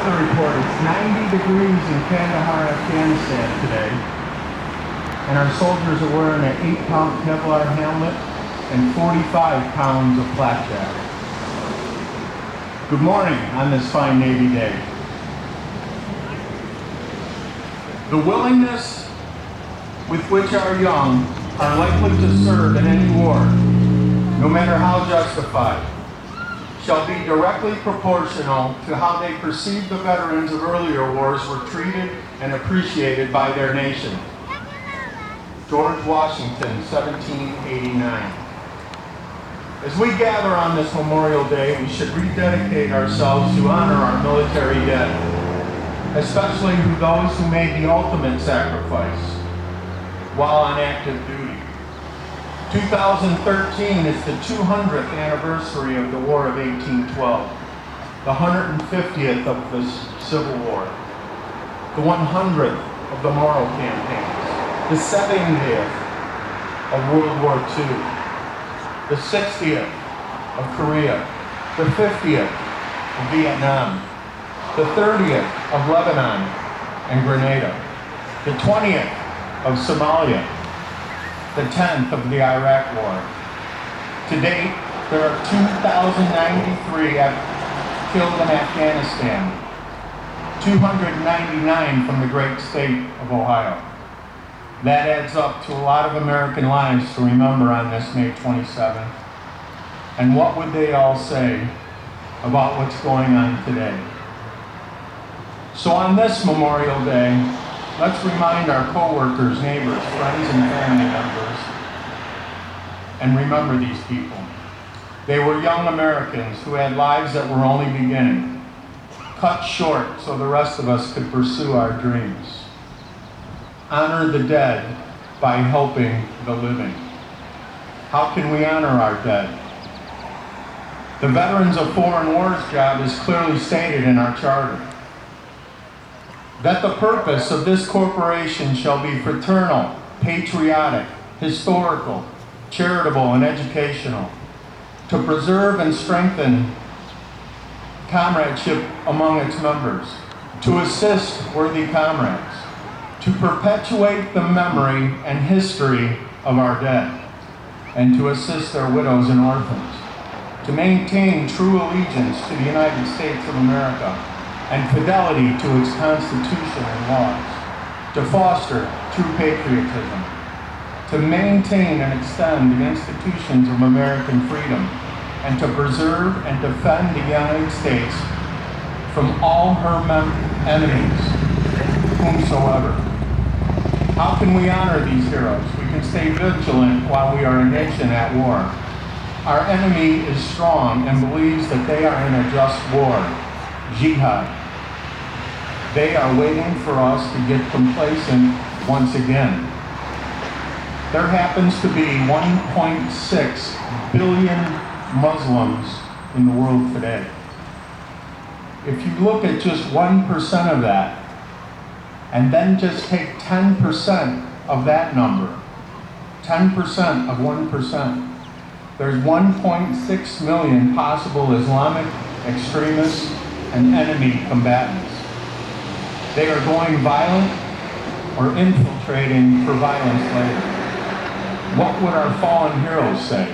weather report. It's 90 degrees in Kandahar, Afghanistan today. And our soldiers are wearing an 8-pound Kevlar helmet and 45 pounds of flak jacket. Good morning on this fine Navy day. The willingness with which our young are likely to serve in any war, no matter how justified, shall be directly proportional to how they perceive the veterans of earlier wars were treated and appreciated by their nation. George Washington, 1789. As we gather on this Memorial Day, we should rededicate ourselves to honor our military dead, especially those who made the ultimate sacrifice while on active duty. 2013 is the 200th anniversary of the War of 1812, the 150th of the Civil War, the 100th of the Morrill campaigns, the 70th of World War II, the 60th of Korea, the 50th of Vietnam, the 30th of Lebanon and Grenada, the 20th of Somalia, the 10th of the Iraq War. To date, there are 2,093 killed in Afghanistan, 299 from the great state of Ohio. That adds up to a lot of American lives to remember on this May 27th. And what would they all say about what's going on today? So on this Memorial Day, let's remind our co-workers, neighbors, friends, and family members, and remember these people. They were young Americans who had lives that were only beginning, cut short so the rest of us could pursue our dreams. Honor the dead by helping the living. How can we honor our dead? The Veterans of Foreign Wars job is clearly stated in our charter. That the purpose of this corporation shall be fraternal, patriotic, historical, charitable, and educational, to preserve and strengthen comradeship among its members, to assist worthy comrades, to perpetuate the memory and history of our dead, and to assist their widows and orphans, to maintain true allegiance to the United States of America and fidelity to its Constitution and laws, to foster true patriotism, to maintain and extend the institutions of American freedom, and to preserve and defend the United States from all her enemies, whomsoever. How can we honor these heroes? We can stay vigilant while we are a nation at war. Our enemy is strong and believes that they are in a just war. Jihad. They are waiting for us to get complacent once again. There happens to be 1.6 billion Muslims in the world today. If you look at just 1% of that, and then just take 10% of that number, 10% of 1%, there's 1.6 million possible Islamic extremists and enemy combatants. They are going violent or infiltrating for violence later. What would our fallen heroes say?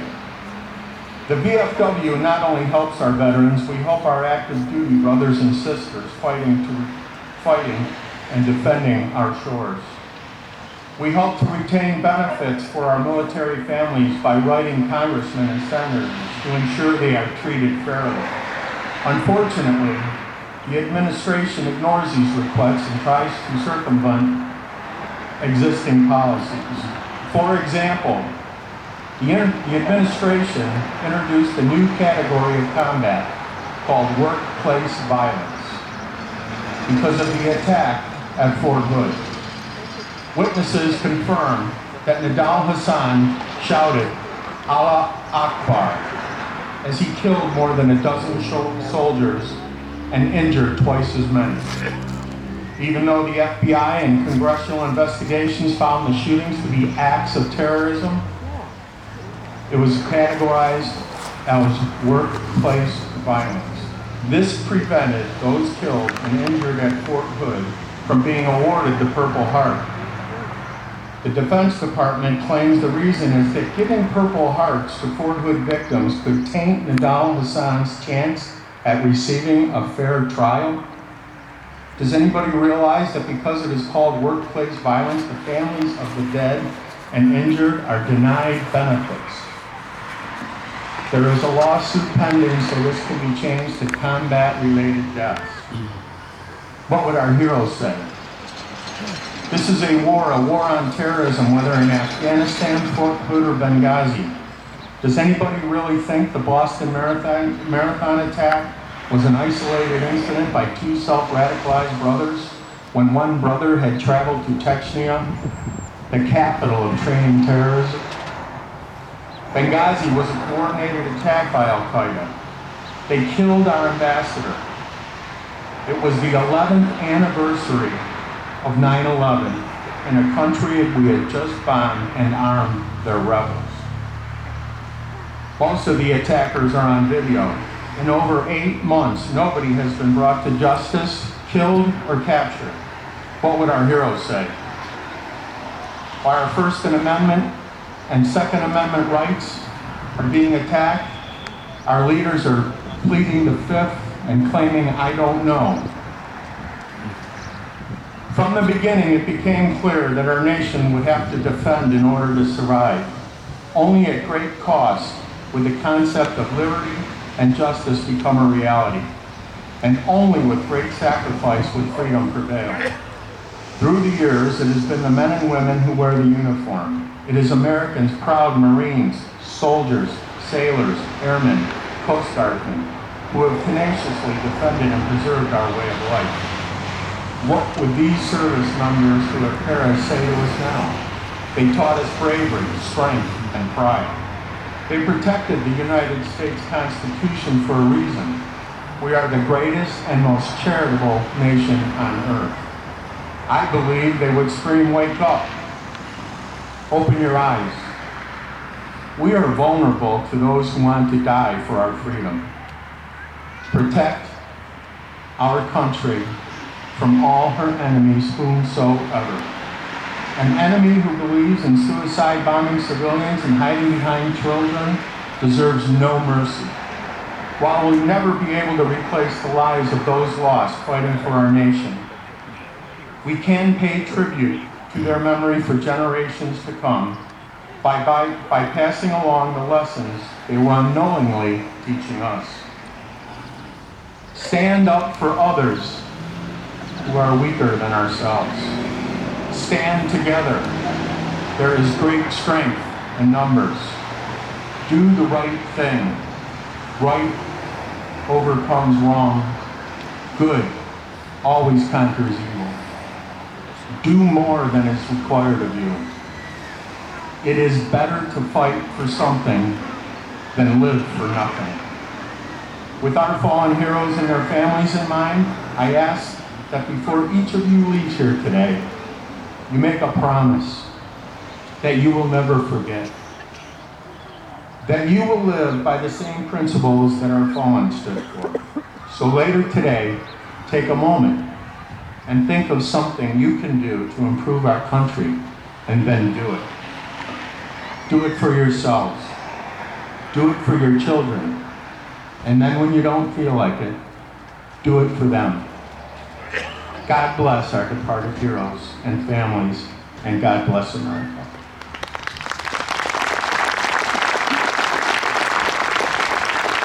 The VFW not only helps our veterans, we help our active duty brothers and sisters fighting and defending our shores. We help to retain benefits for our military families by writing congressmen and senators to ensure they are treated fairly. Unfortunately, the administration ignores these requests and tries to circumvent existing policies. For example, the administration introduced a new category of combat called workplace violence because of the attack at Fort Hood. Witnesses confirm that Nidal Hassan shouted, "Allah Akbar," as he killed more than a dozen soldiers and injured twice as many. Even though the FBI and congressional investigations found the shootings to be acts of terrorism, it was categorized as workplace violence. This prevented those killed and injured at Fort Hood from being awarded the Purple Heart. The Defense Department claims the reason is that giving Purple Hearts to Fort Hood victims could taint Nidal Hassan's chance at receiving a fair trial. Does anybody realize that because it is called workplace violence, the families of the dead and injured are denied benefits? There is a lawsuit pending, so this can be changed to combat-related deaths. What would our heroes say? This is a war on terrorism, whether in Afghanistan, Fort Hood, or Benghazi. Does anybody really think the Boston Marathon attack was an isolated incident by two self-radicalized brothers when one brother had traveled to Chechnya, the capital of training terrorism? Benghazi was a coordinated attack by Al-Qaeda. They killed our ambassador. It was the 11th anniversary of 9/11 in a country we had just bombed and armed their rebels. Most of the attackers are on video. In over 8 months, nobody has been brought to justice, killed, or captured. What would our heroes say? Why our First Amendment and Second Amendment rights are being attacked? Our leaders are pleading the Fifth and claiming, "I don't know." From the beginning, it became clear that our nation would have to defend in order to survive. Only at great cost would the concept of liberty and justice become a reality. And only with great sacrifice would freedom prevail. Through the years, it has been the men and women who wear the uniform. It is Americans, proud Marines, soldiers, sailors, airmen, Coast Guardsmen, who have tenaciously defended and preserved our way of life. What would these service members who have perished say to us now? They taught us bravery, strength, and pride. They protected the United States Constitution for a reason. We are the greatest and most charitable nation on earth. I believe they would scream, "Wake up! Open your eyes." We are vulnerable to those who want to die for our freedom. Protect our country from all her enemies, whomsoever. An enemy who believes in suicide bombing civilians and hiding behind children deserves no mercy. While we'll never be able to replace the lives of those lost fighting for our nation, we can pay tribute to their memory for generations to come by passing along the lessons they were unknowingly teaching us. Stand up for others who are weaker than ourselves. Stand together. There is great strength in numbers. Do the right thing. Right overcomes wrong. Good always conquers evil. Do more than is required of you. It is better to fight for something than live for nothing. With our fallen heroes and their families in mind, I ask that before each of you leaves here today, you make a promise that you will never forget, that you will live by the same principles that our fallen stood for. So later today, take a moment and think of something you can do to improve our country, and then do it. Do it for yourselves. Do it for your children. And then when you don't feel like it, do it for them. God bless our departed heroes and families, and God bless America.